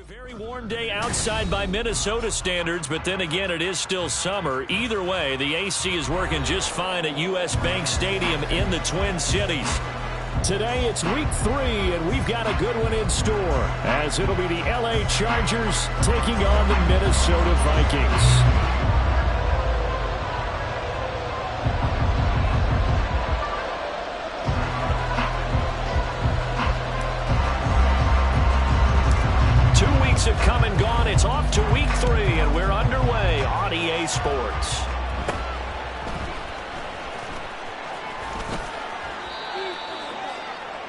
Very warm day outside by Minnesota standards, but then again, it is still summer. Either way, the AC is working just fine at U.S. Bank Stadium in the Twin Cities. Today, it's week 3, and we've got a good one in store, as it'll be the L.A. Chargers taking on the Minnesota Vikings. 2 weeks have come and gone. It's off to week 3, and we're underway on EA Sports.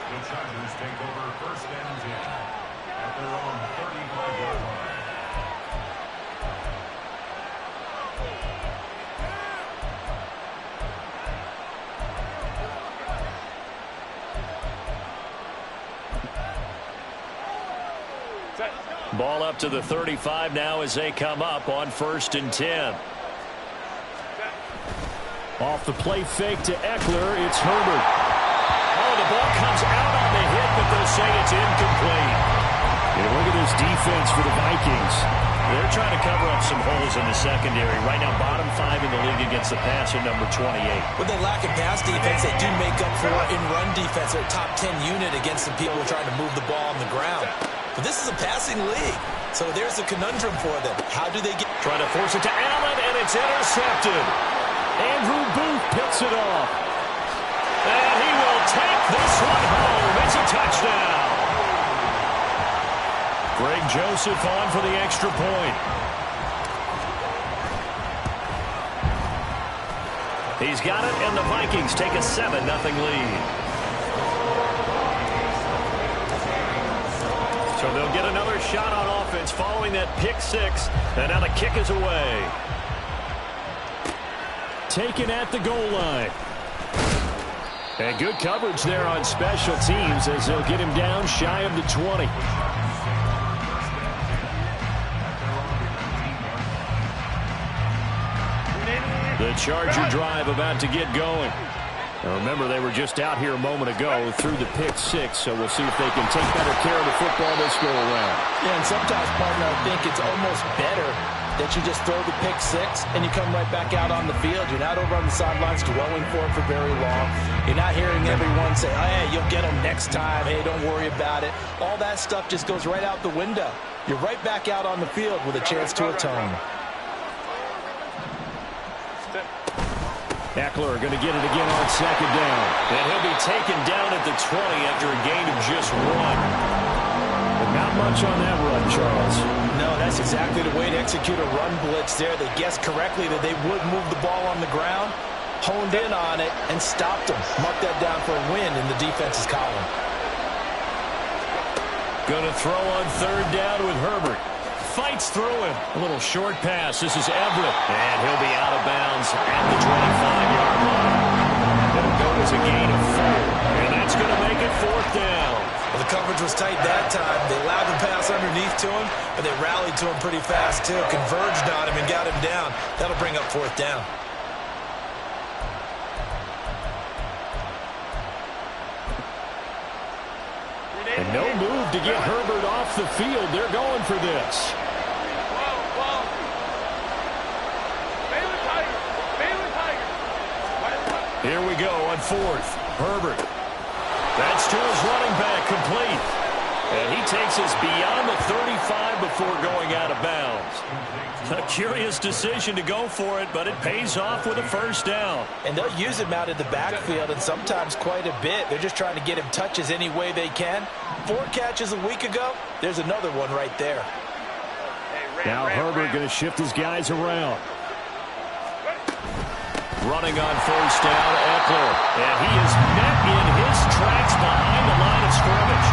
The Chargers take over first and 10 at their own 35-yard line. Ball up to the 35 now as they come up on first and 10. Off the play fake to Eckler, it's Herbert. Oh, the ball comes out on the hit, but they'll say it's incomplete. And look at this defense for the Vikings. They're trying to cover up some holes in the secondary. Right now, bottom 5 in the league against the passer, number 28. With the lack of pass defense, they do make up for it in run defense. They're a top 10 unit against the people trying to move the ball on the ground. But this is a passing league, so there's a conundrum for them. How do they get... Trying to force it to Allen, and it's intercepted. Andrew Booth picks it off. And he will take this one home. It's a touchdown. Greg Joseph on for the extra point. He's got it, and the Vikings take a 7-0 lead. So they'll get another shot on offense following that pick 6, and now the kick is away. Taken at the goal line. And good coverage there on special teams as they'll get him down shy of the 20. The Charger drive about to get going. Now remember, they were just out here a moment ago through the pick 6, so we'll see if they can take better care of the football this go around. Yeah, and sometimes, partner, I think it's almost better that you just throw the pick 6 and you come right back out on the field. You're not over on the sidelines dwelling for it for very long. You're not hearing everyone say, oh, hey, you'll get them next time. Hey, don't worry about it. All that stuff just goes right out the window. You're right back out on the field with a chance to atone. Eckler going to get it again on second down. And he'll be taken down at the 20 after a gain of just 1. But not much on that run, Charles. No, that's exactly the way to execute a run blitz there. They guessed correctly that they would move the ball on the ground, honed in on it, and stopped them. Mark that down for a win in the defense's column. Going to throw on third down with Herbert. Fights through him. A little short pass. This is Everett. And he'll be out of bounds at the 25-yard line. It'll go as a gain of 4. And that's going to make it 4th down. Well, the coverage was tight that time. They allowed the pass underneath to him, but they rallied to him pretty fast, too. Converged on him and got him down. That'll bring up 4th down. And no move to get Herbert off the field. They're going for this. Here we go on 4th. Herbert. That's to his running back, complete. And he takes us beyond the 35 before going out of bounds. A curious decision to go for it, but it pays off with a 1st down. And they'll use him out in the backfield, and sometimes quite a bit. They're just trying to get him touches any way they can. 4 catches a week ago. There's another one right there. Now Herbert going to shift his guys around. Running on 1st down, Eckler. And he is met in his tracks behind the line of scrimmage.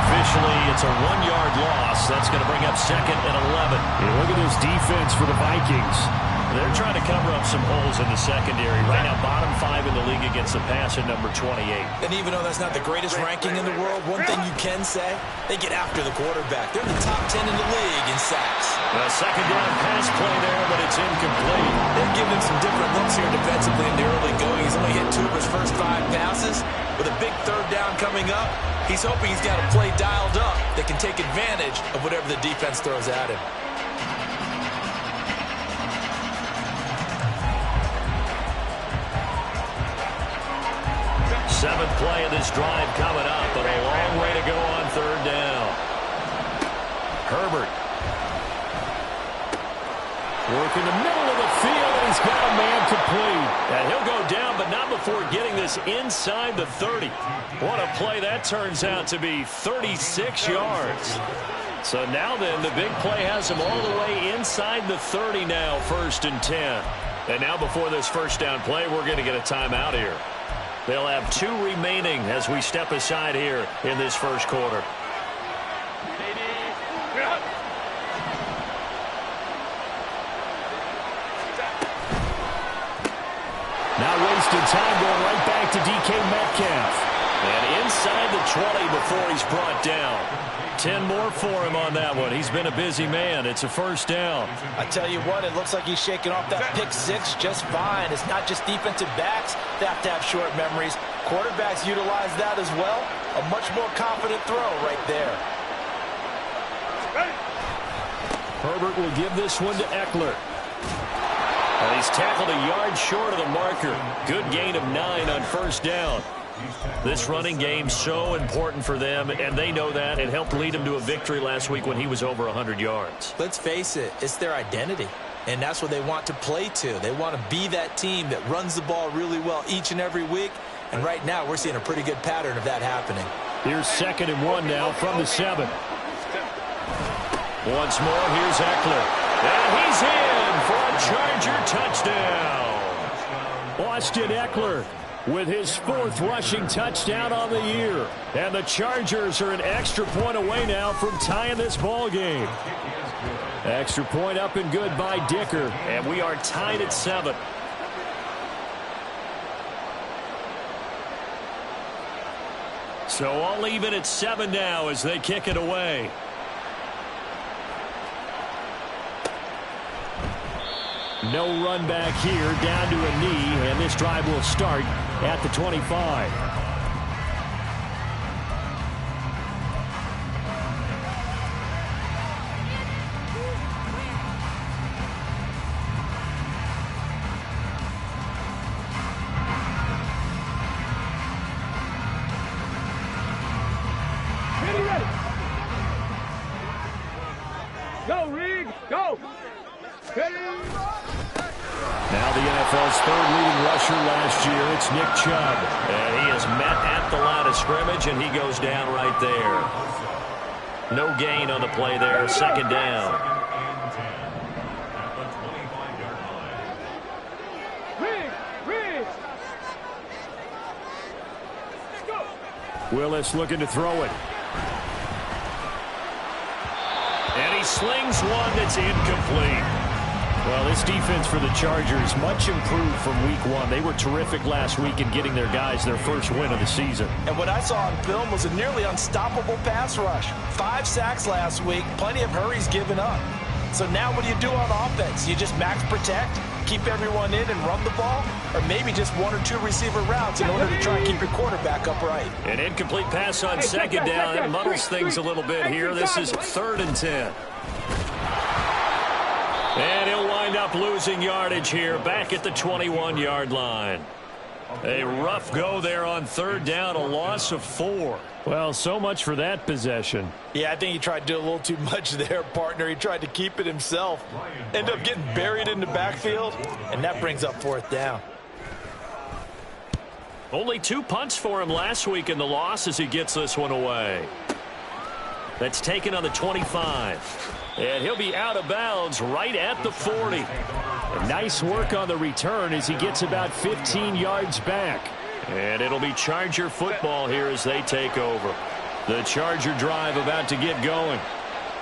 Officially, it's a 1-yard loss. That's going to bring up 2nd and 11. And look at this defense for the Vikings. They're trying to cover up some holes in the secondary. Right now, bottom 5 in the league against the passer, number 28. And even though that's not the greatest ranking in the world, one thing you can say, they get after the quarterback. They're in the top 10 in the league in sacks. A 2nd down pass play there, but it's incomplete. They've given him some different looks here defensively in the early going. He's only hit 2 of his first 5 passes. With a big 3rd down coming up, he's hoping he's got a play dialed up. that can take advantage of whatever the defense throws at him. Seventh play of this drive coming up, but a long way to go on third down. Herbert. Working the middle of the field, and he's got a man complete. And he'll go down, but not before getting this inside the 30. What a play that turns out to be, 36 yards. So now then, the big play has him all the way inside the 30 now, 1st and 10. And now before this first down play, we're going to get a timeout here. They'll have 2 remaining as we step aside here in this first quarter. Now wasting time going right back to DK Metcalf. And inside the 20 before he's brought down. 10 more for him on that one. He's been a busy man. It's a first down. I tell you what, it looks like he's shaking off that pick 6 just fine. It's not just defensive backs that have to have short memories. Quarterbacks utilize that as well. A much more confident throw right there. Herbert will give this one to Eckler. And he's tackled a yard short of the marker. Good gain of 9 on first down. This running game so important for them, and they know that. It helped lead them to a victory last week when he was over 100 yards. Let's face it, it's their identity, and that's what they want to play to. They want to be that team that runs the ball really well each and every week, and right now we're seeing a pretty good pattern of that happening. Here's 2nd and 1 now from the 7. Once more, here's Eckler. And he's in for a Charger touchdown. Austin Eckler with his 4th rushing touchdown on the year. And the Chargers are an extra point away now from tying this ball game. Extra point up and good by Dicker. And we are tied at 7. So all even at 7 now as they kick it away. No run back here, down to a knee, and this drive will start at the 25. Ready. Go, Reed, go. Now the NFL's 3rd leading rusher last year, it's Nick Chubb. And he is met at the line of scrimmage, and he goes down right there. No gain on the play there, 2nd down. Willis looking to throw it. And he slings one that's incomplete. Well, this defense for the Chargers much improved from week 1. They were terrific last week in getting their guys their first win of the season. And what I saw on film was a nearly unstoppable pass rush. 5 sacks last week, plenty of hurries given up. So now what do you do on offense? You just max protect, keep everyone in and run the ball, or maybe just 1 or 2 receiver routes in order to try and keep your quarterback upright. An incomplete pass on 2nd down. That muddles things a little bit here. This is 3rd and 10. And he'll wind up losing yardage here back at the 21-yard line. A rough go there on 3rd down, a loss of 4. Well, so much for that possession. Yeah, I think he tried to do a little too much there, partner. He tried to keep it himself. Ended up getting buried in the backfield, and that brings up 4th down. Only 2 punts for him last week in the loss as he gets this one away. That's taken on the 25. And he'll be out of bounds right at the 40. And nice work on the return as he gets about 15 yards back. And it'll be Charger football here as they take over. The Charger drive about to get going.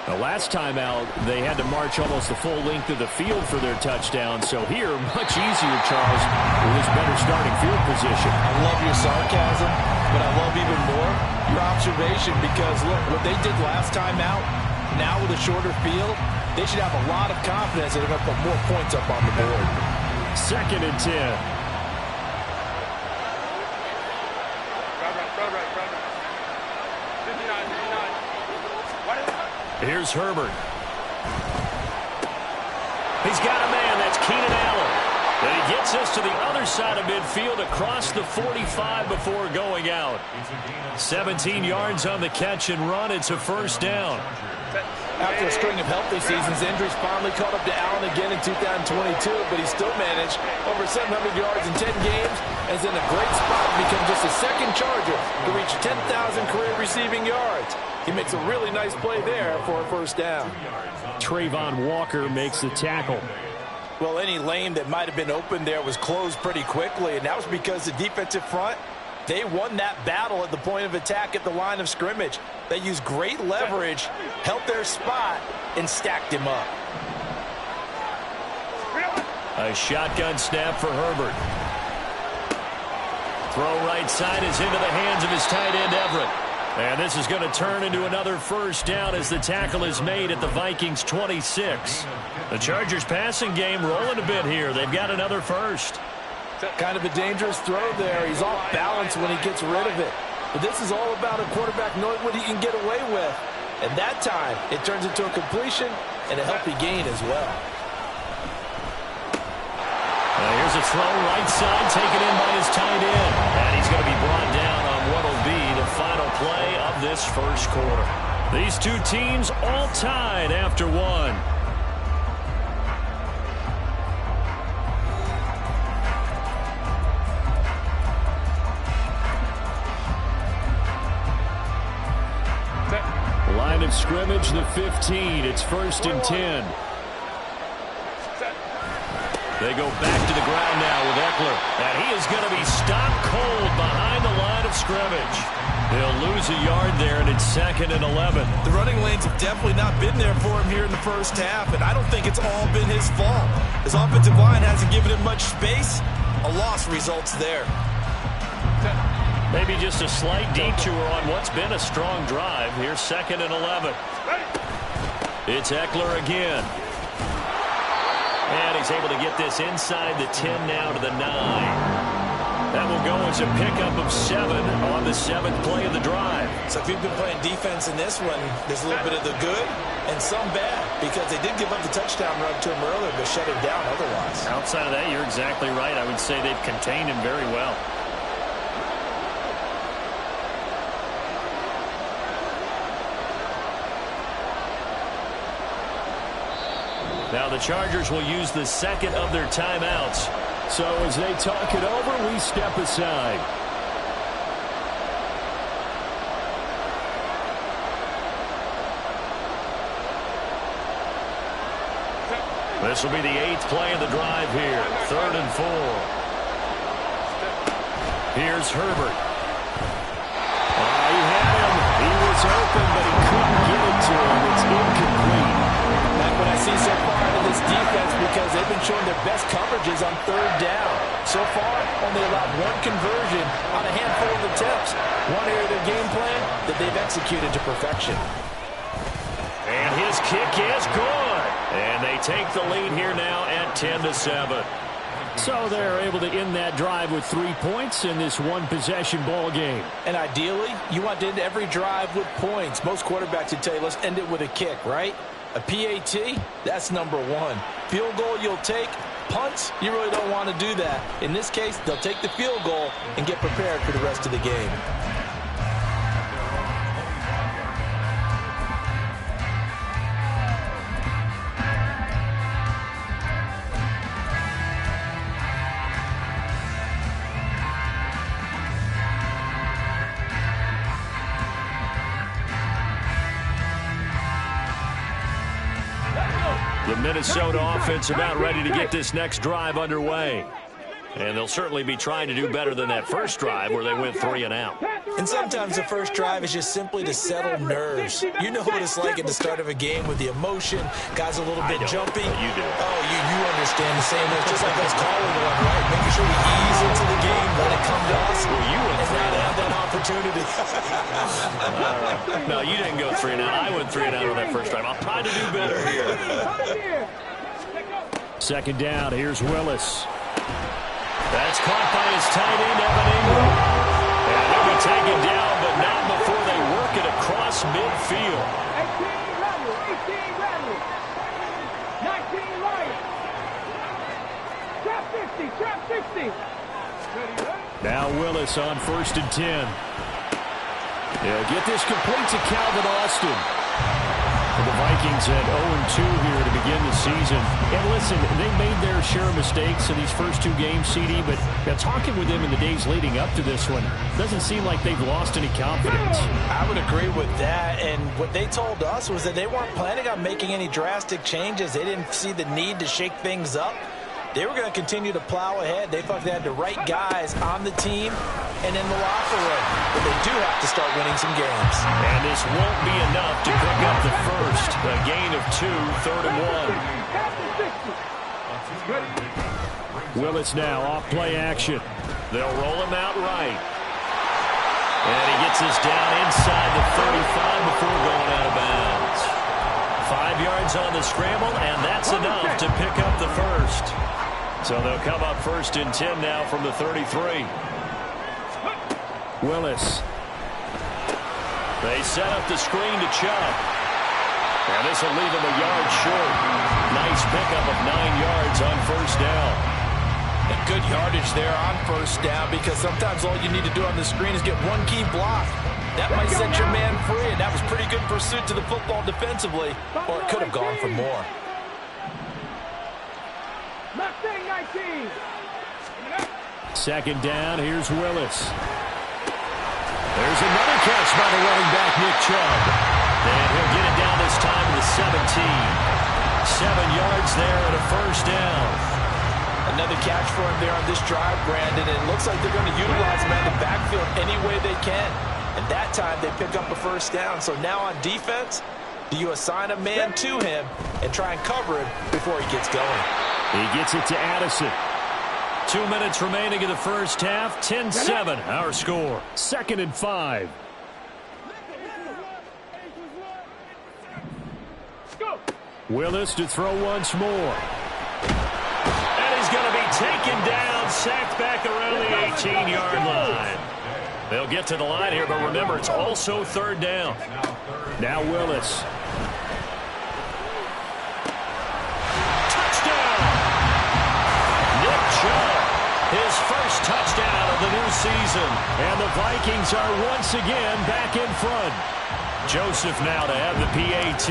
The last time out, they had to march almost the full length of the field for their touchdown. So here, much easier, Charles, with his better starting field position. I love your sarcasm, but I love even more your observation because, look, what they did last time out, now with a shorter field, they should have a lot of confidence that they're going to put more points up on the board. 2nd and 10. Here's Herbert. He's got a man. That's Keenan Allen. And he gets us to the other side of midfield across the 45 before going out. 17 yards on the catch and run. It's a first down. After a string of healthy seasons, injuries finally caught up to Allen again in 2022, but he still managed over 700 yards in 10 games and is in a great spot to become just the second Charger to reach 10,000 career receiving yards. He makes a really nice play there for a first down. Trayvon Walker makes the tackle. Well, any lane that might have been open there was closed pretty quickly, and that was because the defensive front, they won that battle at the point of attack at the line of scrimmage. They used great leverage, held their spot, and stacked him up. A shotgun snap for Herbert. Throw right side is into the hands of his tight end, Everett. And this is going to turn into another first down as the tackle is made at the Vikings 26. The Chargers passing game rolling a bit here. They've got another first. Kind of a dangerous throw there. He's off balance when he gets rid of it. But this is all about a quarterback knowing what he can get away with. And that time, it turns into a completion and a healthy gain as well. Here's a throw right side taken in by his tight end. And he's going to be brought down on what will be the final play of this first quarter. These two teams all tied after one. Line of scrimmage, the 15. It's 1st and 10. They go back to the ground now with Eckler. And he is going to be stopped cold behind the line of scrimmage. They'll lose a yard there, and it's 2nd and 11. The running lanes have definitely not been there for him here in the first half, and I don't think it's all been his fault. His offensive line hasn't given him much space. A loss results there. Maybe just a slight detour on what's been a strong drive. Here's 2nd and 11. It's Eckler again. And he's able to get this inside the 10 now to the 9. That will go as a pickup of 7 on the 7th play of the drive. So if you've been playing defense in this one, there's a little bit of the good and some bad, because they did give up the touchdown run to him earlier, but shut him down otherwise. Outside of that, you're exactly right. I would say they've contained him very well. Now the Chargers will use the 2nd of their timeouts. So as they talk it over, we step aside. This will be the 8th play of the drive here. 3rd and 4. Here's Herbert. He had him. He was open, but he couldn't get it to him. It's incomplete. That's what I see so far out of this defense, because they've been showing their best coverages on 3rd down. So far, only allowed 1 conversion on a handful of attempts. One area of their game plan that they've executed to perfection. And his kick is good. And they take the lead here now at 10-7. So they're able to end that drive with 3 points in this one-possession ball game. And ideally, you want to end every drive with points. Most quarterbacks would tell you, let's end it with a kick, right? A PAT, that's number 1. Field goal you'll take. Punts, you really don't want to do that. In this case, they'll take the field goal and get prepared for the rest of the game. The Minnesota offense about ready to get this next drive underway. And they'll certainly be trying to do better than that first drive where they went 3 and out. And sometimes the first drive is just simply to settle nerves. You know what it's like at the start of a game with the emotion, guys a little bit jumpy. You do. Oh, you understand the same. It's just like us calling one, right? Making sure we ease into the game, let it come to us. Well, you went and not have that opportunity. No, you didn't go 3 and out. I went 3 and out on that first drive. I'll try to do better here. 2nd down. Here's Willis. That's caught by his tight end, Evan Ingram. And he'll be taken down, but not before they work it across midfield. 18 Rattlers. 19 Lions. Trap 50, trap 60. Now Willis on 1st and 10. They'll get this complete to Calvin Austin. The Vikings at 0-2 here to begin the season. And listen, they made their share of mistakes in these first 2 games, CD, but talking with them in the days leading up to this one, doesn't seem like they've lost any confidence. I would agree with that, and what they told us was that they weren't planning on making any drastic changes. They didn't see the need to shake things up. They were going to continue to plow ahead. They thought they had the right guys on the team and in the locker room. But they do have to start winning some games. And this won't be enough to pick up the first. A gain of 2, 3rd and 1. Willis now off play action. They'll roll him out right. And he gets this down inside the 35 before going out of bounds. 5 yards on the scramble, and that's enough to pick up the first. So they'll come up 1st and 10 now from the 33. Willis. They set up the screen to Chubb. And this will leave him a yard short. Nice pickup of 9 yards on 1st down. And good yardage there on 1st down, because sometimes all you need to do on the screen is get one key block. That might set your man free, and that was pretty good pursuit to the football defensively, or it could have gone for more. Mustang 19. 2nd down, here's Willis. There's another catch by the running back, Nick Chubb. And he'll get it down this time to the 17. 7 yards there and a 1st down. Another catch for him there on this drive, Brandon, and it looks like they're going to utilize him out of the backfield any way they can. And that time they pick up a 1st down. So now on defense, do you assign a man to him and try and cover him before he gets going? He gets it to Addison. 2 minutes remaining in the first half. 10-7 our score. 2nd and 5. Willis to throw once more. And he's going to be taken down, sacked back around the 18-yard line. They'll get to the line here, but remember, it's also 3rd down. Now Willis. Touchdown! Nick Chubb, his first touchdown of the new season. And the Vikings are once again back in front. Joseph now to have the PAT.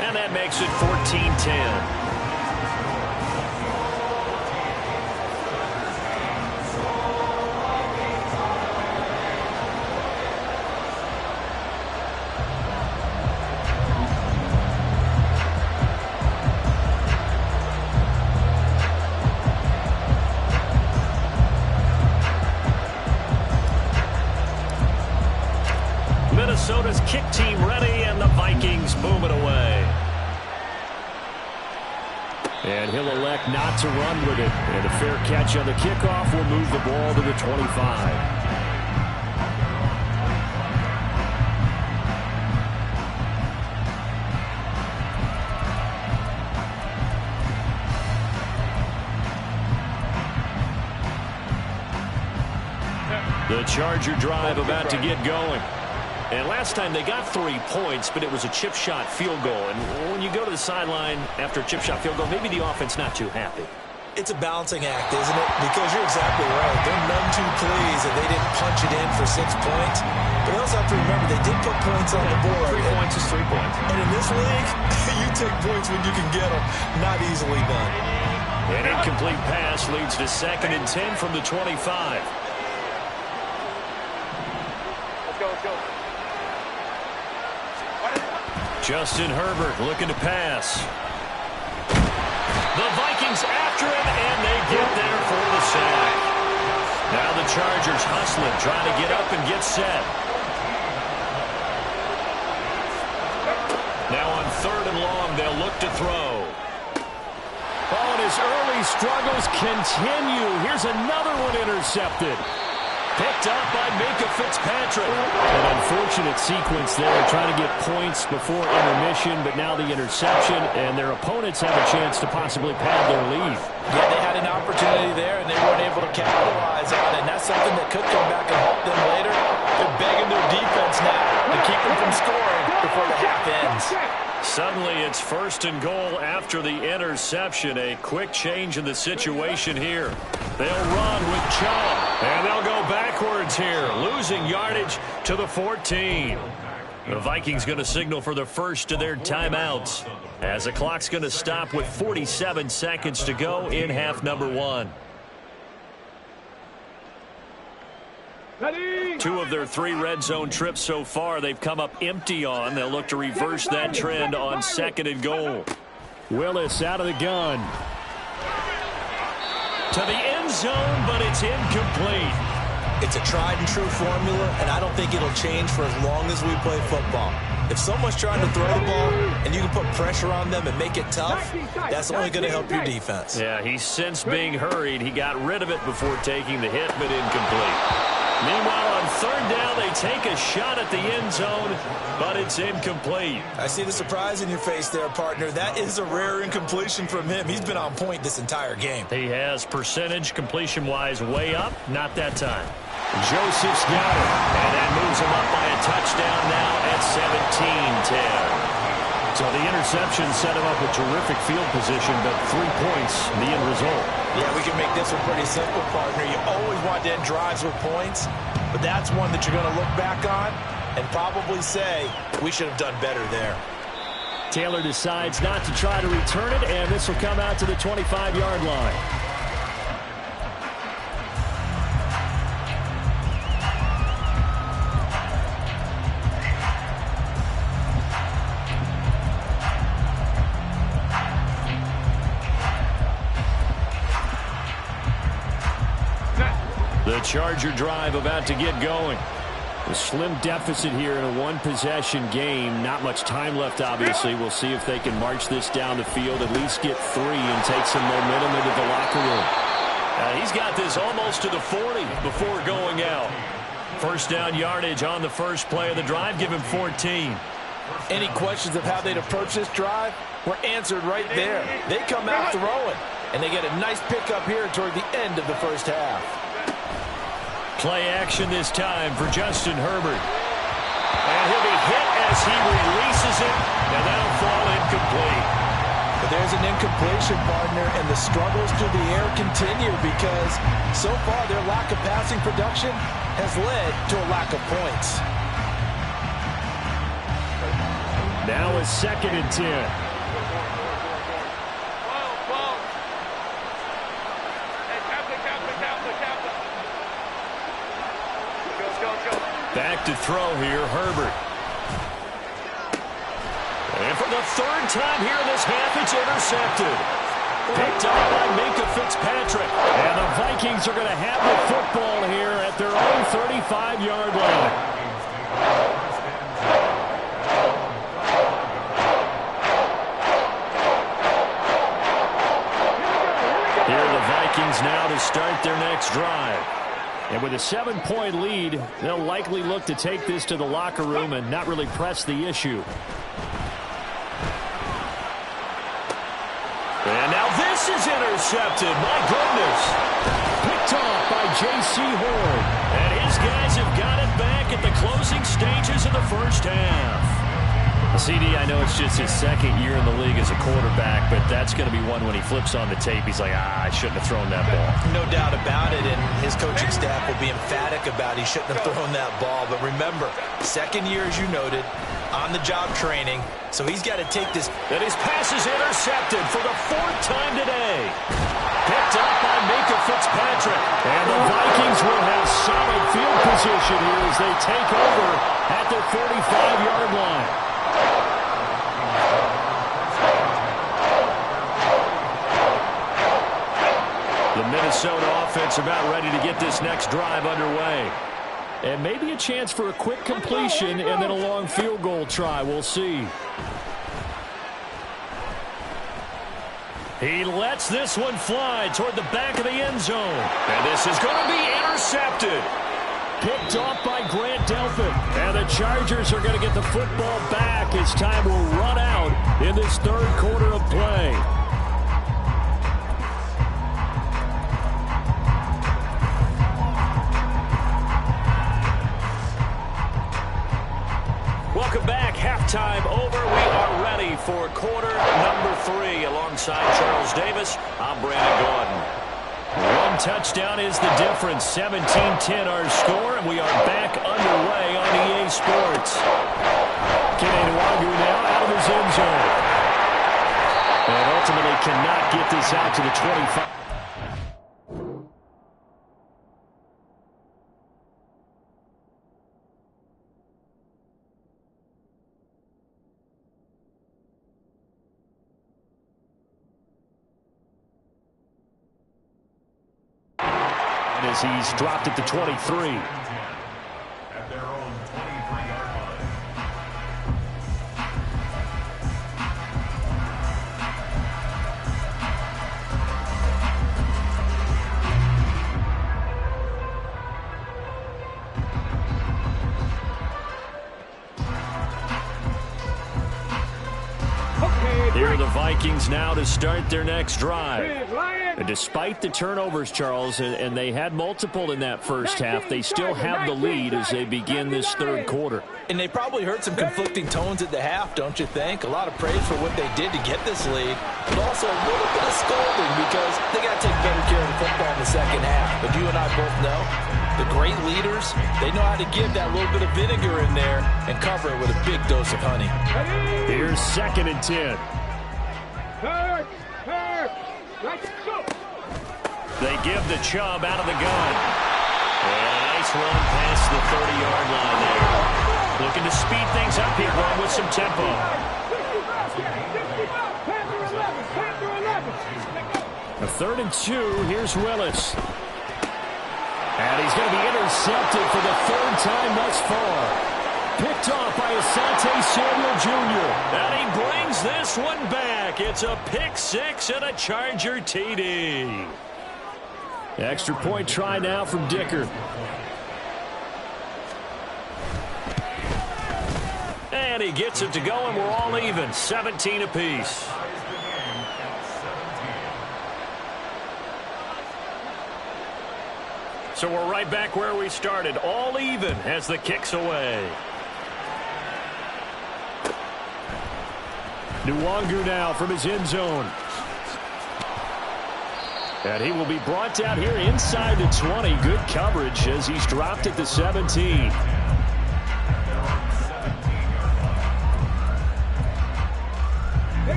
And that makes it 14-10. Minnesota's kick team ready, and the Vikings boom it away. And he'll elect not to run with it. And a fair catch on the kickoff will move the ball to the 25. The Charger drive about to get going. And last time they got 3 points, but it was a chip shot field goal. And when you go to the sideline after a chip shot field goal, maybe the offense not too happy. It's a balancing act, isn't it? Because you're exactly right. They're none too pleased that they didn't punch it in for 6 points. But you also have to remember they did put points on the board. 3 points is 3 points. And in this league, you take points when you can get them. Not easily done. An incomplete pass leads to 2nd and 10 from the 25. Let's go, let's go. Justin Herbert looking to pass. The Vikings after him, and they get there for the sack. Now the Chargers hustling, trying to get up and get set. Now on 3rd and long, they'll look to throw. Oh, and his early struggles continue. Here's another one intercepted. Picked up by Minka Fitzpatrick. An unfortunate sequence there, trying to get points before intermission, but now the interception, and their opponents have a chance to possibly pad their lead. Yeah, they had an opportunity there, and they weren't able to capitalize on it, and that's something that could come back and help them later. They're begging their defense now to keep them from scoring before the half ends. Suddenly it's 1st and goal after the interception. A quick change in the situation here. They'll run with Chubb, and they'll go backwards here, losing yardage to the 14. The Vikings going to signal for the first of their timeouts as the clock's going to stop with 47 seconds to go in half number 1. Two of their 3 red zone trips so far they've come up empty on. They'll look to reverse that trend on 2nd and goal. Willis out of the gun. To the end zone, but it's incomplete. It's a tried and true formula, and I don't think it'll change for as long as we play football. If someone's trying to throw the ball and you can put pressure on them and make it tough, that's only going to help your defense. Yeah, he's since being hurried. He got rid of it before taking the hit, but incomplete. Meanwhile, on 3rd down, they take a shot at the end zone, but it's incomplete. I see the surprise in your face there, partner. That is a rare incompletion from him. He's been on point this entire game. He has percentage completion-wise way up, not that time. Joseph's got it, and that moves him up by a touchdown now at 17-10. So the interception set him up with terrific field position, but 3 points, the end result. Yeah, we can make this one pretty simple, partner. You always want to end drives with points, but that's one that you're going to look back on and probably say, we should have done better there. Taylor decides not to try to return it, and this will come out to the 25-yard line. The Charger drive about to get going. A slim deficit here in a one-possession game. Not much time left, obviously. We'll see if they can march this down the field, at least get 3 and take some momentum into the locker room. He's got this almost to the 40 before going out. 1st down yardage on the first play of the drive. Give him 14. Any questions of how they'd approach this drive were answered right there. They come out throwing, and they get a nice pickup here toward the end of the first half. Play action this time for Justin Herbert. And he'll be hit as he releases it, and that'll fall incomplete. But there's an incompletion, partner, and the struggles through the air continue because so far their lack of passing production has led to a lack of points. Now it's 2nd and 10. Back to throw here, Herbert. And for the 3rd time here in this half, it's intercepted. Picked up by Minka Fitzpatrick. And the Vikings are going to have the football here at their own 35-yard line. Here are the Vikings now to start their next drive. And with a 7-point lead, they'll likely look to take this to the locker room and not really press the issue. And now this is intercepted. My goodness. Picked off by J.C. Horn. And his guys have got it back at the closing stages of the first half. CD, I know it's just his 2nd year in the league as a quarterback, but that's going to be one when he flips on the tape. He's like, I shouldn't have thrown that ball. No doubt about it, and his coaching staff will be emphatic about he shouldn't have thrown that ball. But remember, 2nd year, as you noted, on-the-job training, so he's got to take this. And his pass is intercepted for the 4th time today. Picked up by Minka Fitzpatrick. And the Vikings will have solid field position here as they take over at their 45-yard line. The Minnesota offense about ready to get this next drive underway. And maybe a chance for a quick completion and then a long field goal try. We'll see. He lets this one fly toward the back of the end zone. And this is going to be intercepted. Picked off by Grant Delphin. And the Chargers are going to get the football back as time will run out in this 3rd quarter of play. welcome back. Halftime over. We are ready for quarter number 3. Alongside Charles Davis, I'm Brandon Gordon. One touchdown is the difference. 17-10 our score, and we are back underway on EA Sports. Quin now out of his end zone. And ultimately cannot get this out to the 25. As he's dropped at the 23. At their own 23-yard line. Here are the Vikings now to start their next drive. And despite the turnovers, Charles, and they had multiple in that first half, they still have the lead as they begin this third quarter. And they probably heard some conflicting tones at the half, don't you think? A lot of praise for what they did to get this lead, but also a little bit of scolding because they got to take better care of the football in the second half. But you and I both know the great leaders, they know how to give that little bit of vinegar in there and cover it with a big dose of honey. Here's 2nd and 10. They give the Chubb out of the gun. And a nice run past the 30-yard line there. Looking to speed things up here, run with some tempo. A 3rd and 2. Here's Willis. And he's going to be intercepted for the 3rd time thus far. Picked off by Asante Samuel Jr. And he brings this one back. It's a pick 6 and a Charger TD. Extra point try now from Dicker. And he gets it to go, and we're all even. 17 apiece. So we're right back where we started. All even as the kick's away. Nwangu now from his end zone. And he will be brought down here inside the 20. Good coverage as he's dropped at the 17.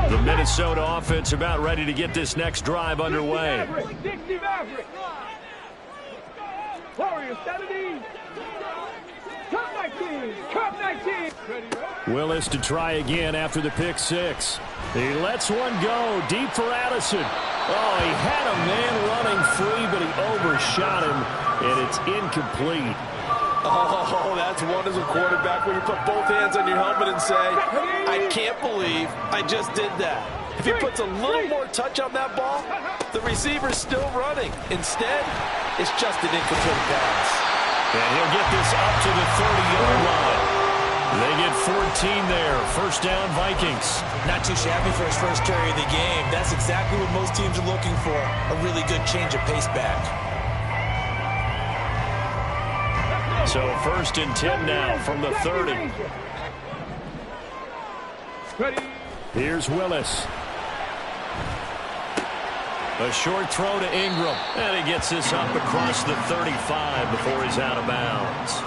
The Minnesota offense about ready to get this next drive underway. Warriors 17. Cup 19. Cup 19. Willis to try again after the pick 6. He lets one go deep for Addison. Oh, he had a man running free, but he overshot him, and it's incomplete. Oh, that's one as a quarterback when you put both hands on your helmet and say, I can't believe I just did that. If he puts a little more touch on that ball, the receiver's still running. Instead, it's just an incomplete pass. And he'll get this up to the 30-yard line. They get 14 there. First down, Vikings. Not too shabby for his first carry of the game. That's exactly what most teams are looking for. A really good change of pace back. So 1st and 10 now from the 30. Here's Willis. A short throw to Ingram. And he gets this up across the 35 before he's out of bounds.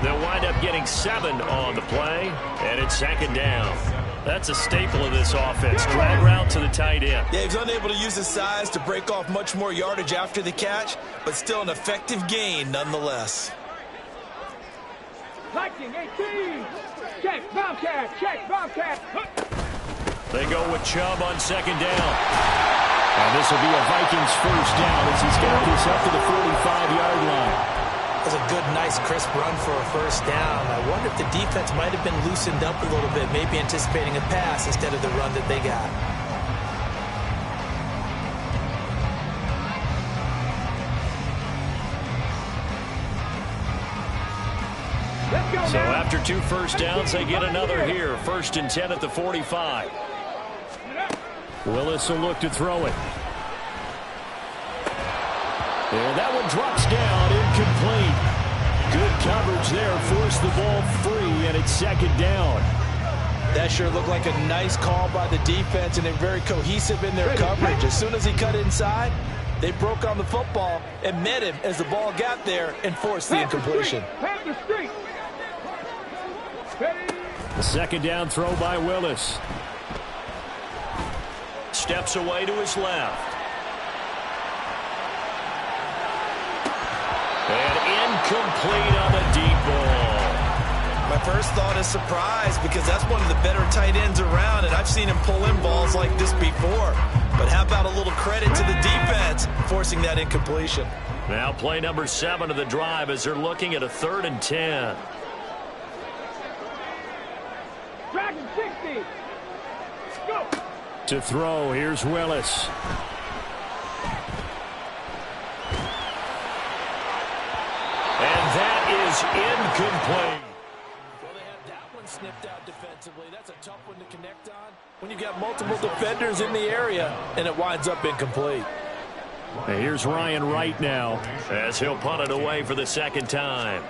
They'll wind up getting 7 on the play, and it's 2nd down. That's a staple of this offense. Drag route to the tight end. Yeah, he's unable to use his size to break off much more yardage after the catch, but still an effective gain nonetheless. Viking 18. Check, Bobcat. Check, Bobcat. They go with Chubb on 2nd down. And this will be a Vikings first down as he's got this up to the 45-yard line. That was a good, nice, crisp run for a first down. I wonder if the defense might have been loosened up a little bit, maybe anticipating a pass instead of the run that they got. So after 2 first downs, they get another here. 1st and 10 at the 45. Willis will look to throw it. And that one drops down, incomplete. Good coverage there, forced the ball free, and it's second down. That sure looked like a nice call by the defense, and they're very cohesive in their coverage. As soon as he cut inside, they broke on the football and met him as the ball got there and forced the incompletion. The second down throw by Willis. Steps away to his left. And incomplete on the deep ball. My first thought is surprise, because that's one of the better tight ends around, and I've seen him pull in balls like this before. But how about a little credit to the defense forcing that incompletion? Now play number 7 of the drive as they're looking at a 3rd and 10. Dragon 60. Go. To throw, here's Willis. And that is incomplete. Well, they have that one snipped out defensively. That's a tough one to connect on when you've got multiple defenders in the area, and it winds up incomplete. And here's Ryan Wright now as he'll punt it away for the second time.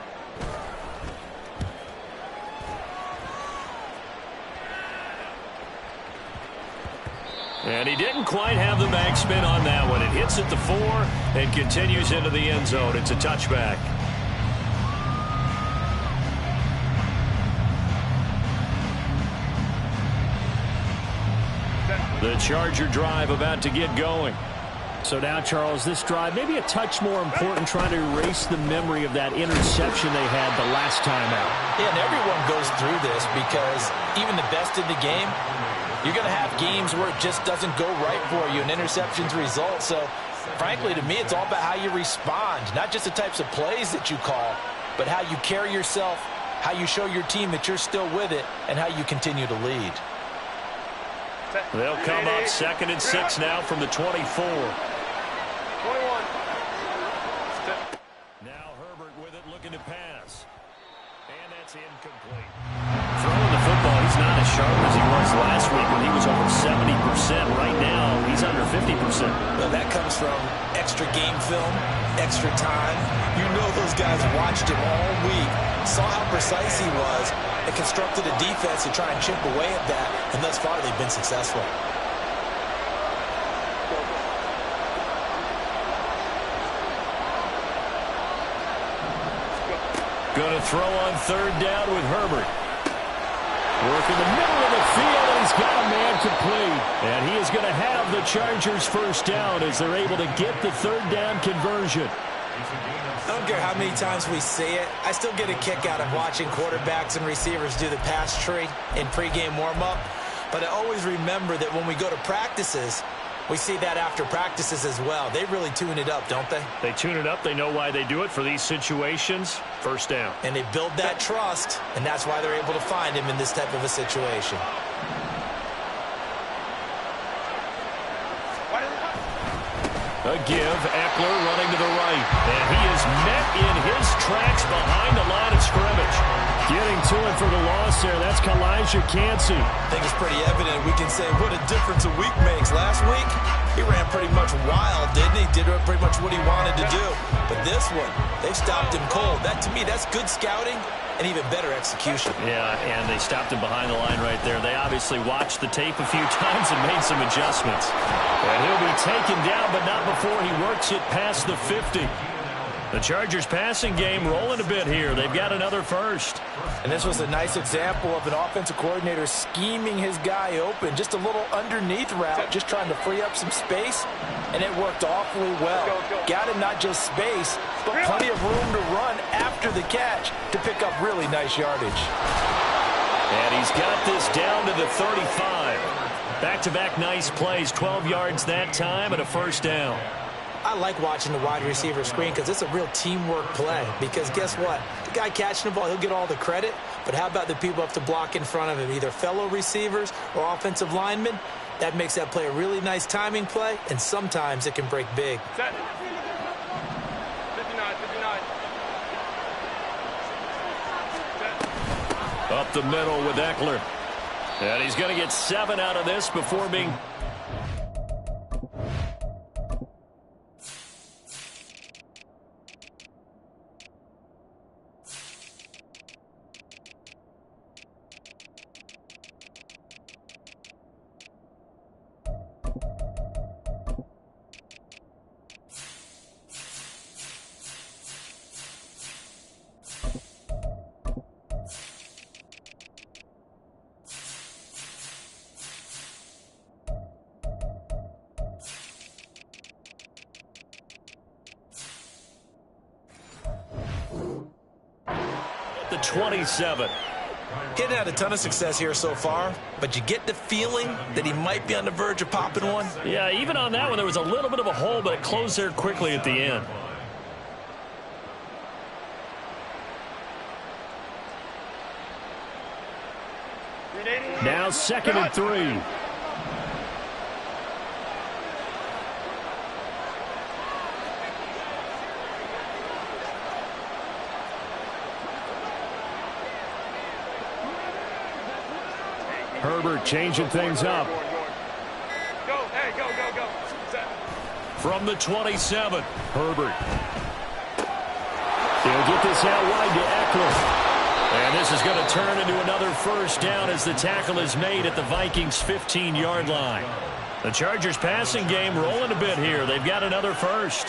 And he didn't quite have the backspin on that one. It hits at the 4 and continues into the end zone. It's a touchback. The Charger drive about to get going. So now, Charles, this drive maybe a touch more important, trying to erase the memory of that interception they had the last time out. Yeah, and everyone goes through this, because even the best in the game, you're going to have games where it just doesn't go right for you, and interceptions result. So, frankly, to me, it's all about how you respond, not just the types of plays that you call, but how you carry yourself, how you show your team that you're still with it, and how you continue to lead. They'll come up 2nd and 6 now from the 24. 21. Now Herbert with it, looking to pass. And that's incomplete. Throwing the football, he's not as sharp as he was last week when he was over 70%. Right now, he's under 50%. Well, that comes from extra game film, extra time. You know those guys watched him all week, saw how precise he was, and constructed a defense to try and chip away at that, and thus far they've been successful. Going to throw on 3rd down with Herbert. Work in the middle of the field, and he's got a man complete. And he is going to have the Chargers first down as they're able to get the 3rd down conversion. I don't care how many times we see it, I still get a kick out of watching quarterbacks and receivers do the pass tree in pregame warm-up. But I always remember that when we go to practices, we see that after practices as well. They really tune it up, don't they? They tune it up. They know why they do it for these situations. First down. And they build that trust, and that's why they're able to find him in this type of a situation. A give, Eckler running to the right. And he is met in his tracks behind the line of scrimmage. Getting to it for the loss there, that's Kalijah Cansey. I think it's pretty evident. We can say what a difference a week makes. Last week, he ran pretty much wild, didn't he? Did pretty much what he wanted to do. But this one, they've stopped him cold. That, to me, that's good scouting and even better execution. Yeah, and they stopped him behind the line right there. They obviously watched the tape a few times and made some adjustments. And he'll be taken down, but not before he works it past the 50. The Chargers passing game rolling a bit here. They've got another first. And this was a nice example of an offensive coordinator scheming his guy open. Just a little underneath route, just trying to free up some space, and it worked awfully well. Got him not just space, but plenty of room to run after the catch to pick up really nice yardage. And he's got this down to the 35. Back-to-back nice plays, 12 yards that time and a first down. I like watching the wide receiver screen because it's a real teamwork play. Because guess what? The guy catching the ball, he'll get all the credit. But how about the people who have to block in front of him, either fellow receivers or offensive linemen? That makes that play a really nice timing play, and sometimes it can break big. Set. 59, 59. Up the middle with Eckler. And he's going to get 7 out of this before being... at the 27. He had a ton of success here so far, but you get the feeling that he might be on the verge of popping one. Yeah, even on that one, there was a little bit of a hole, but it closed there quickly at the end. Now 2nd and 3. Herbert changing things up. Go, hey, go, go, go. From the 27, Herbert. He'll get this out wide to Eckler. And this is going to turn into another first down as the tackle is made at the Vikings' 15-yard line. The Chargers passing game rolling a bit here. They've got another first.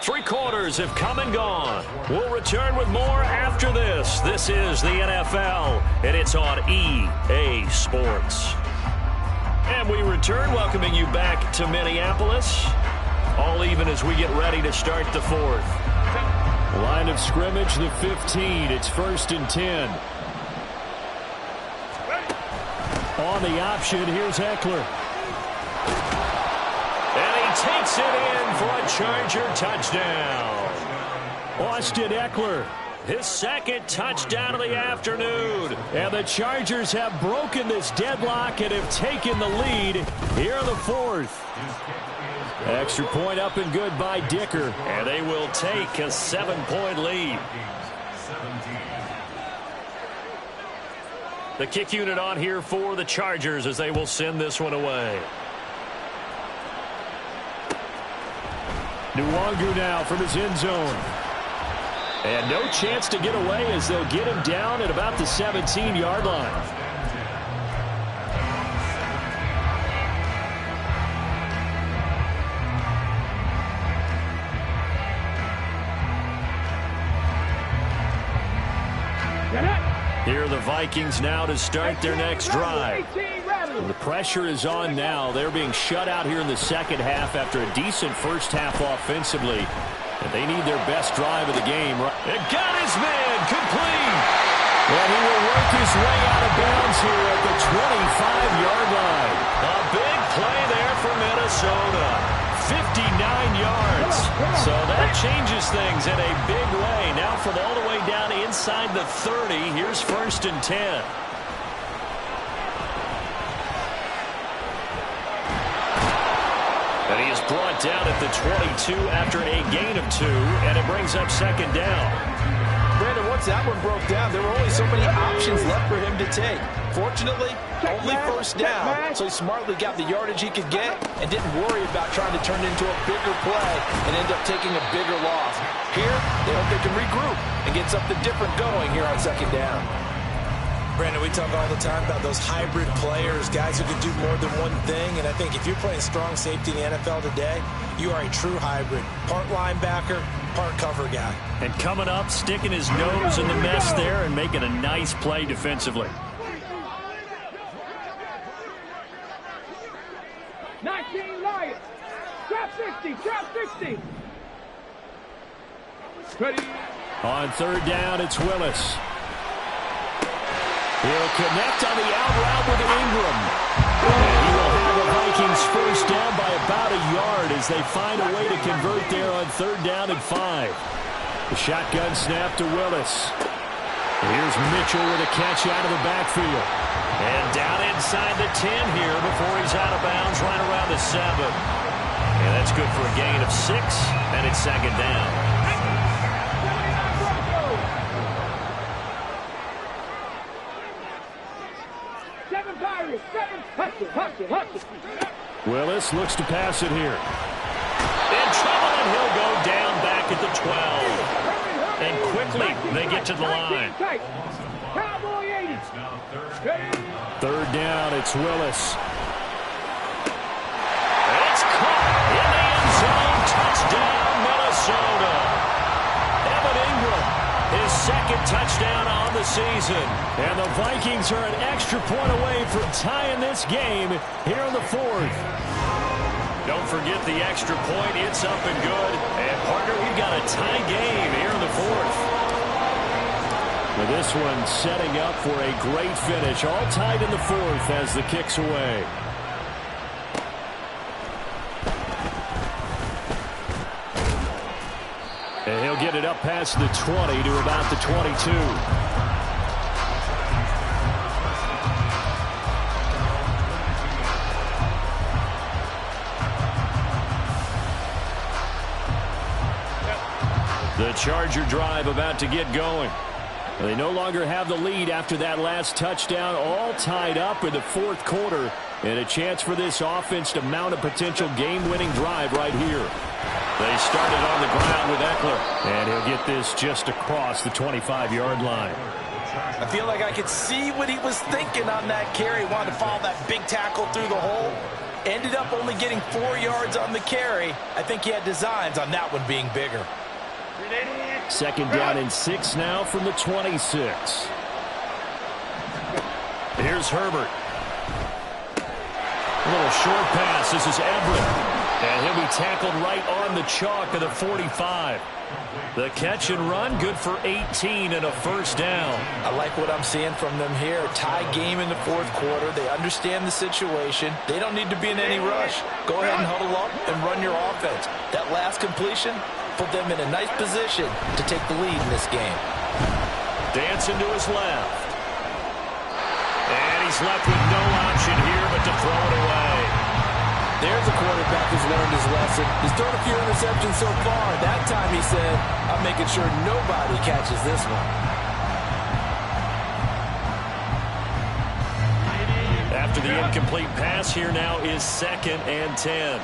Three quarters have come and gone. We'll return with more after this. This is the NFL, and it's on EA Sports. And we return, welcoming you back to Minneapolis. All even as we get ready to start the fourth. Line of scrimmage, the 15. It's 1st and 10. On the option, here's Eckler. And he takes it in for a Charger touchdown. Austin Eckler, his second touchdown of the afternoon. And the Chargers have broken this deadlock and have taken the lead here in the fourth. Extra point up and good by Dicker. And they will take a 7-point lead. The kick unit on here for the Chargers as they will send this one away. Nwangu now from his end zone. And no chance to get away as they'll get him down at about the 17-yard line. Here are the Vikings now to start their next drive. The pressure is on now. They're being shut out here in the second half after a decent first half offensively. And they need their best drive of the game. It got his man complete. And he will work his way out of bounds here at the 25-yard line. A big play there for Minnesota. 59 yards. So that changes things in a big way. Now from all the way down inside the 30, here's 1st and 10. And he is brought down at the 22 after a gain of 2, and it brings up 2nd down. Brandon, once that one broke down, there were only so many options left for him to take. Fortunately, only first down, so he smartly got the yardage he could get and didn't worry about trying to turn it into a bigger play and end up taking a bigger loss. Here, they hope they can regroup and get something different going here on 2nd down. Brandon, we talk all the time about those hybrid players, guys who can do more than one thing, and I think if you're playing strong safety in the NFL today, you are a true hybrid. Part linebacker, part cover guy. And coming up, sticking his nose in the mess there and making a nice play defensively. 19 Lions. Trap 60, trap 60. Ready. On 3rd down, it's Willis. He'll connect on the out route with Ingram. And he will have the Vikings first down by about a yard as they find a way to convert there on 3rd down and 5. The shotgun snap to Willis. And here's Mitchell with a catch out of the backfield. And down inside the 10 here before he's out of bounds right around the 7. And that's good for a gain of 6, and it's 2nd down. Willis looks to pass it here. In trouble, and he'll go down back at the 12. And quickly, they get to the line. 3rd down, it's Willis. It's caught in the end zone. Touchdown, Minnesota. Evan Ingram, his 2nd touchdown on the season. season. And the Vikings are an extra point away from tying this game here in the fourth. Don't forget the extra point. It's up and good. And, partner, we've got a tie game here in the fourth. Well, this one setting up for a great finish. All tied in the fourth as the kick's away. And he'll get it up past the 20 to about the 22. The Charger drive about to get going. They no longer have the lead after that last touchdown, all tied up in the fourth quarter, and a chance for this offense to mount a potential game-winning drive right here. They started on the ground with Eckler, and he'll get this just across the 25-yard line. I feel like I could see what he was thinking on that carry. Wanted to follow that big tackle through the hole. Ended up only getting 4 yards on the carry. I think he had designs on that one being bigger. Second down and 6 now from the 26. Here's Herbert. A little short pass. This is Everett. And he'll be tackled right on the chalk of the 45. The catch and run, good for 18 and a first down. I like what I'm seeing from them here. Tie game in the fourth quarter. They understand the situation. They don't need to be in any rush. Go ahead and huddle up and run your offense. That last completion put them in a nice position to take the lead in this game. Dancing to his left. And he's left with no option here but to throw it away. There's a quarterback who's learned his lesson. He's thrown a few interceptions so far. That time he said, I'm making sure nobody catches this one. After the incomplete pass, here now is 2nd and 10.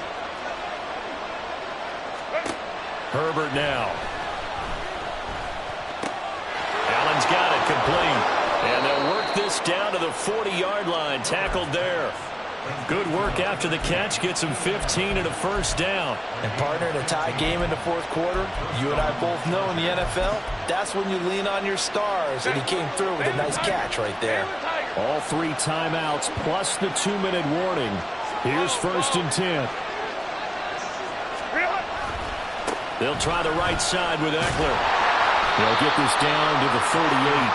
Herbert now. Allen's got it complete. And they'll work this down to the 40-yard line. Tackled there. Good work after the catch. Gets him 15 and a first down. And, partner, in a tie game in the fourth quarter, you and I both know in the NFL, that's when you lean on your stars. And he came through with a nice catch right there. All 3 timeouts plus the 2-minute warning. Here's 1st and 10. They'll try the right side with Eckler. They'll get this down to the 38.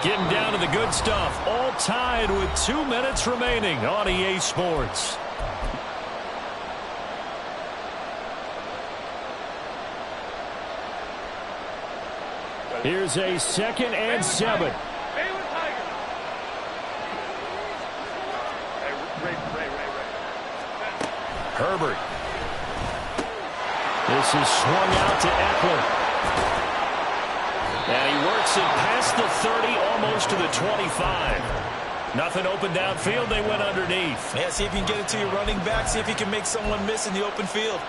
Getting down to the good stuff. All tied with 2 minutes remaining on EA Sports. Here's a 2nd and 7. Herbert. This is swung out to Eckler. And he works it past the 30, almost to the 25. Nothing open downfield. They went underneath. Yeah, see if you can get it to your running back. See if you can make someone miss in the open field.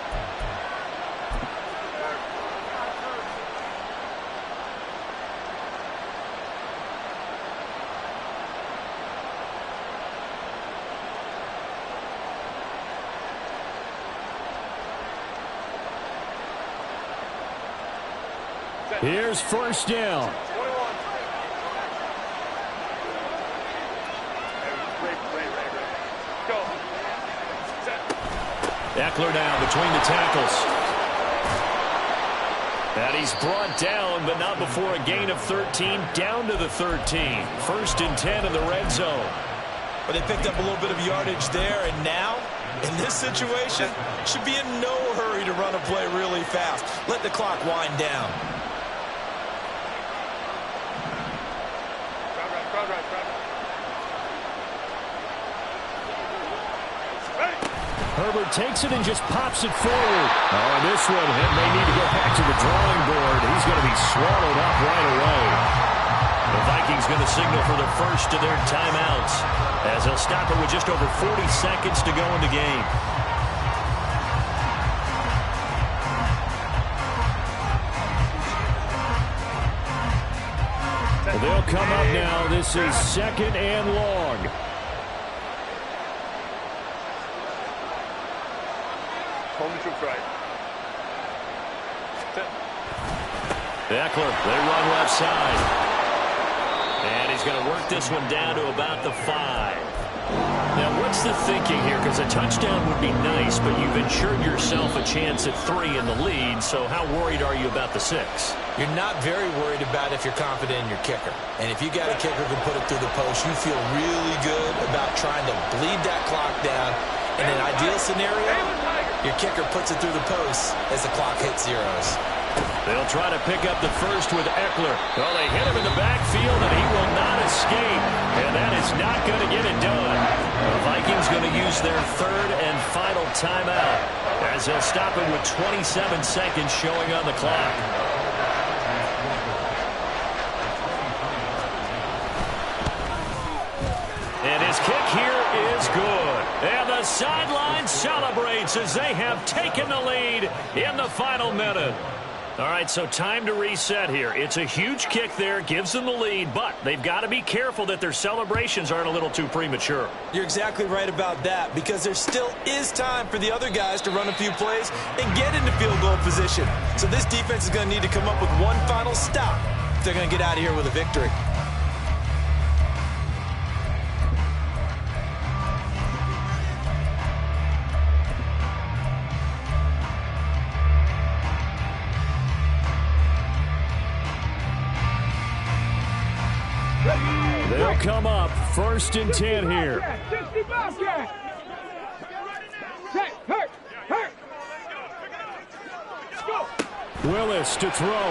Here's 1st down. Eckler now between the tackles. And he's brought down, but not before a gain of 13, down to the 13. 1st and 10 in the red zone. But they picked up a little bit of yardage there, and now, in this situation, should be in no hurry to run a play really fast. Let the clock wind down. Herbert takes it and just pops it forward. Oh, this one, they need to go back to the drawing board. He's going to be swallowed up right away. The Vikings going to signal for the first of their timeouts as they'll stop it with just over 40 seconds to go in the game. They'll come up now. This is 2nd and long. Eckler, they run left side. And he's going to work this one down to about the 5. Now, what's the thinking here? Because a touchdown would be nice, but you've ensured yourself a chance at 3 in the lead, so how worried are you about the 6? You're not very worried about if you're confident in your kicker. And if you got a kicker who can put it through the post, you feel really good about trying to bleed that clock down. In an ideal scenario, your kicker puts it through the post as the clock hits zeros. They'll try to pick up the first with Eckler. Well, they hit him in the backfield, and he will not escape. And that is not going to get it done. The Vikings going to use their 3rd and final timeout as they'll stop it with 27 seconds showing on the clock. And his kick here is good. And the sideline celebrates as they have taken the lead in the final minute. All right, so time to reset here. It's a huge kick there, gives them the lead, but they've got to be careful that their celebrations aren't a little too premature. You're exactly right about that, because there still is time for the other guys to run a few plays and get into field goal position. So this defense is going to need to come up with one final stop if they're going to get out of here with a victory. They'll come up 1st and 10 here. 60 Bobcat. Hurt. Go. Willis to throw.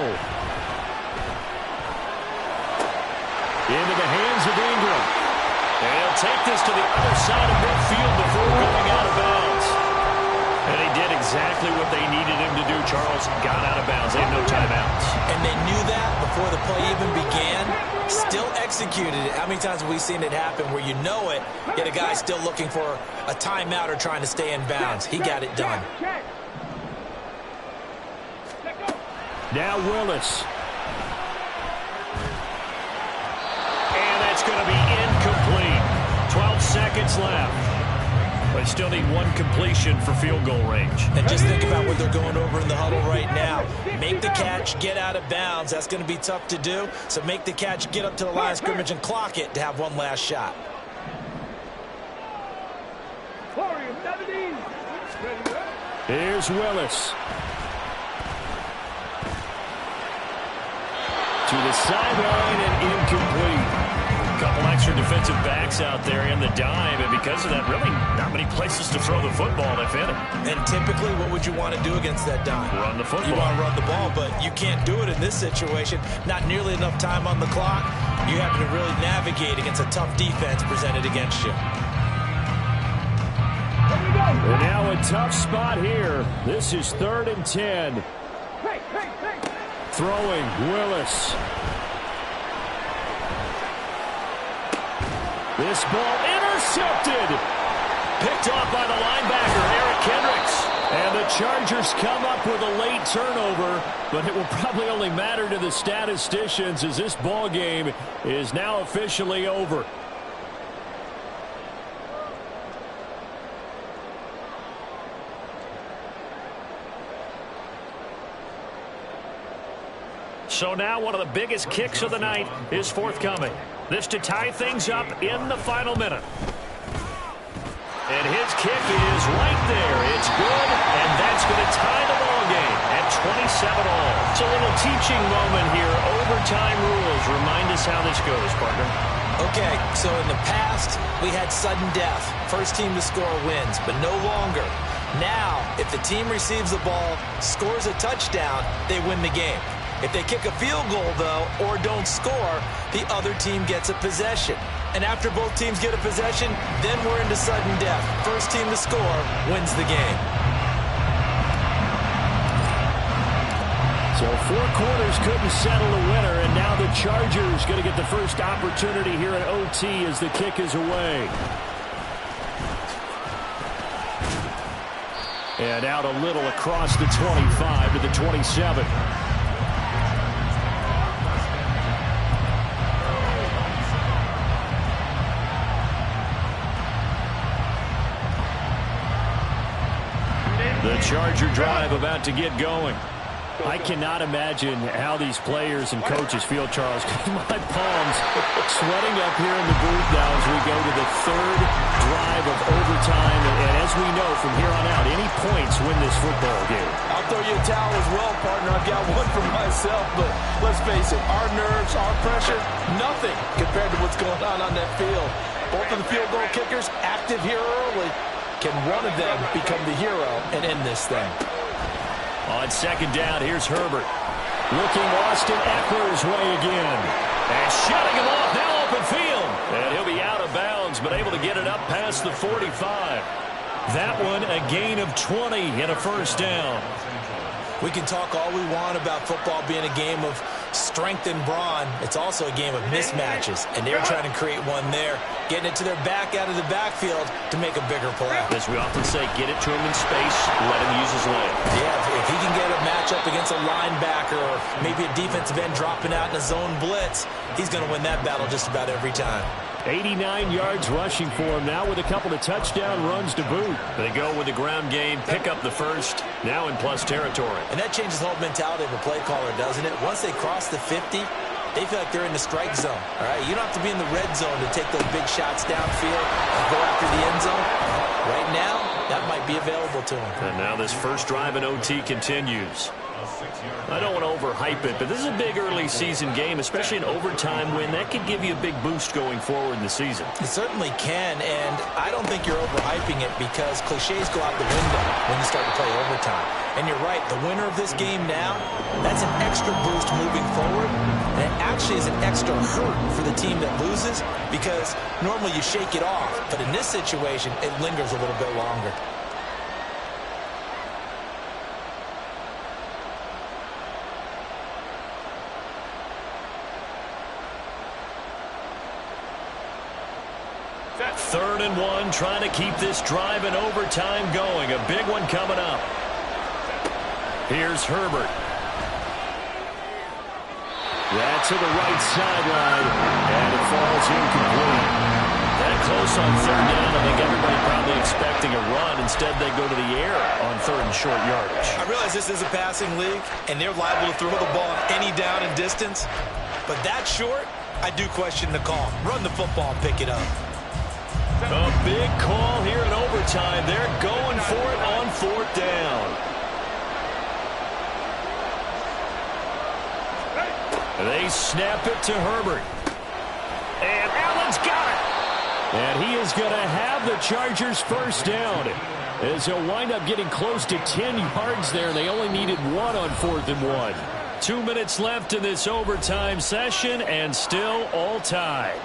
Into the hands of Ingram. And he'll take this to the other side of midfield before going out of bounds. And he did exactly what they needed him to do, Charles. Got out of bounds. They had no timeouts. And they knew that before the play even began. Still executed it. How many times have we seen it happen where you know it, yet a guy still looking for a timeout or trying to stay in bounds? He got it done. Now Willis. And that's going to be incomplete. 12 seconds left. But still need one completion for field goal range. And just think about what they're going over in the huddle right now. Make the catch, get out of bounds. That's going to be tough to do. So make the catch, get up to the line of scrimmage, and clock it to have one last shot. Here's Willis. To the sideline and incomplete. A couple extra defensive backs out there in the dime, and because of that, really not many places to throw the football, if any. And typically, what would you want to do against that dime? Run the football. You want to run the ball, but you can't do it in this situation. Not nearly enough time on the clock. You have to really navigate against a tough defense presented against you. And now a tough spot here. This is 3rd and 10. Throwing, Willis. This ball intercepted. Picked off by the linebacker, Eric Kendricks. And the Chargers come up with a late turnover, but it will probably only matter to the statisticians as this ball game is now officially over. So now one of the biggest kicks of the night is forthcoming. This to tie things up in the final minute. And his kick is right there. It's good, and that's going to tie the ball game at 27-all. It's a little teaching moment here. Overtime rules. Remind us how this goes, partner. Okay, so in the past, we had sudden death. First team to score wins, but no longer. Now, if the team receives the ball, scores a touchdown, they win the game. If they kick a field goal, though, or don't score, the other team gets a possession. And after both teams get a possession, then we're into sudden death. First team to score wins the game. So 4 quarters couldn't settle a winner, and now the Chargers going to get the first opportunity here at OT as the kick is away. And out a little across the 25 to the 27. The Charger drive about to get going. I cannot imagine how these players and coaches feel, Charles, because my palms sweating up here in the booth now as we go to the third drive of overtime. And as we know from here on out, any points win this football game. I'll throw you a towel as well, partner. I've got one for myself, but let's face it, our nerves, our pressure, nothing compared to what's going on that field. Both of the field goal kickers active here early. Can one of them become the hero and end this thing? On second down, here's Herbert. Looking Austin Eckler's way again. And shutting him off, now open field. And he'll be out of bounds, but able to get it up past the 45. That one, a gain of 20 and a first down. We can talk all we want about football being a game of strength and brawn. It's also a game of mismatches, and they're trying to create one there, getting it to their back out of the backfield to make a bigger play. As we often say, get it to him in space, let him use his leg. Yeah, if he can get a matchup against a linebacker or maybe a defensive end dropping out in a zone blitz, he's going to win that battle just about every time. 89 yards rushing for him now with a couple of touchdown runs to boot. They go with the ground game, pick up the first, now in plus territory. And that changes the whole mentality of a play caller, doesn't it? Once they cross the 50, they feel like they're in the strike zone. All right, you don't have to be in the red zone to take those big shots downfield and go after the end zone. Right now, that might be available to them. And now this first drive in OT continues. I don't want to overhype it, but this is a big early season game, especially an overtime win. That could give you a big boost going forward in the season. It certainly can, and I don't think you're overhyping it because cliches go out the window when you start to play overtime. And you're right, the winner of this game now, that's an extra boost moving forward, and it actually is an extra hurt for the team that loses because normally you shake it off, but in this situation, it lingers a little bit longer. Third and one, trying to keep this drive in overtime going. A big one coming up. Here's Herbert. That's to the right sideline, and it falls incomplete. That close on third down. I think everybody probably expecting a run. Instead, they go to the air on third and short yardage. I realize this is a passing league, and they're liable to throw the ball on any down and distance. But that short, I do question the call. Run the football and pick it up. A big call here in overtime. They're going for it on fourth down. They snap it to Herbert. And Allen's got it. And he is going to have the Chargers first down. As he'll wind up getting close to 10 yards there. They only needed one on fourth and one. 2 minutes left in this overtime session and still all tied.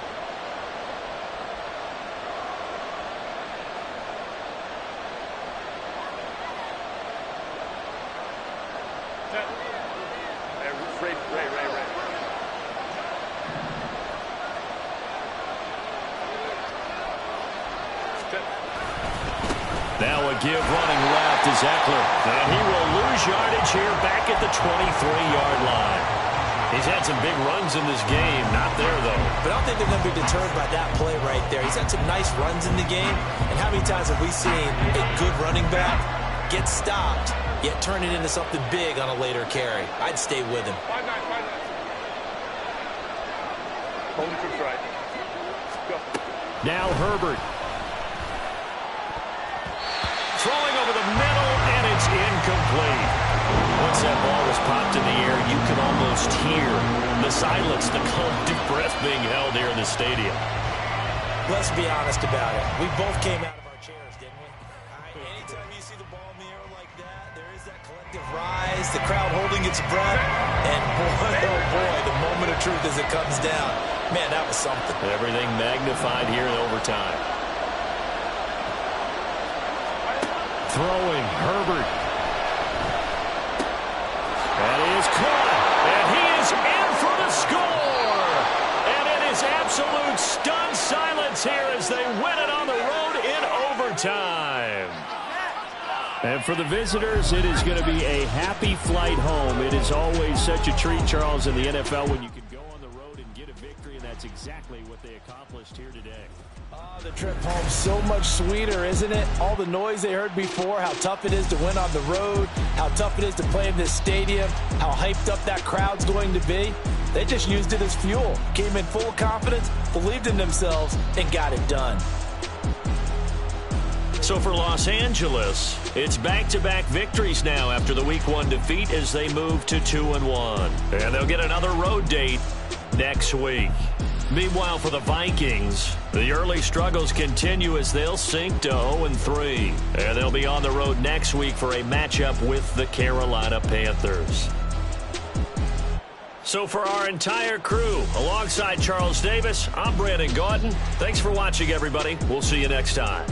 Now a give running left is Eckler. And he will lose yardage here back at the 23-yard line. He's had some big runs in this game. Not there, though. But I don't think they're going to be deterred by that play right there. He's had some nice runs in the game. And how many times have we seen a good running back get stopped, yet turn it into something big on a later carry? I'd stay with him. Now Herbert. Throwing over the middle, and it's incomplete. Once that ball was popped in the air, you can almost hear the silence, the collective breath being held here in the stadium. Let's be honest about it. We both came out of our chairs, didn't we? Anytime you see the ball in the air like that, there is that collective rise, the crowd holding its breath, and boy, oh boy, the moment of truth as it comes down. Man, that was something. Everything magnified here in overtime. Throwing, Herbert. That is caught, and he is in for the score. And it is absolute stunned silence here as they win it on the road in overtime. And for the visitors, it is going to be a happy flight home. It is always such a treat, Charles, in the NFL when you can go on the road and get a victory in that that's exactly what they accomplished here today. The trip home so much sweeter, isn't it? All the noise they heard before, how tough it is to win on the road, how tough it is to play in this stadium, how hyped up that crowd's going to be. They just used it as fuel, came in full confidence, believed in themselves, and got it done. So for Los Angeles, it's back-to-back victories now after the Week 1 defeat as they move to 2-1. And they'll get another road date next week. Meanwhile, for the Vikings, the early struggles continue as they'll sink to 0-3. And they'll be on the road next week for a matchup with the Carolina Panthers. So for our entire crew, alongside Charles Davis, I'm Brandon Gaudin. Thanks for watching, everybody. We'll see you next time.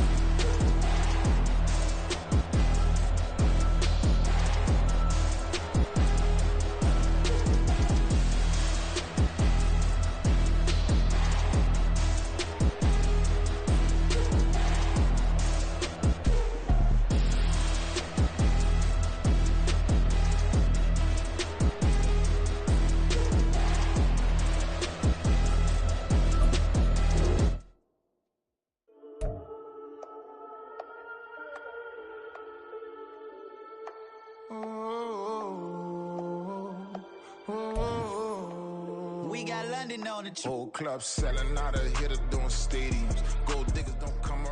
We got London on the Whole club selling out of here to doing stadiums. Gold diggers don't come around.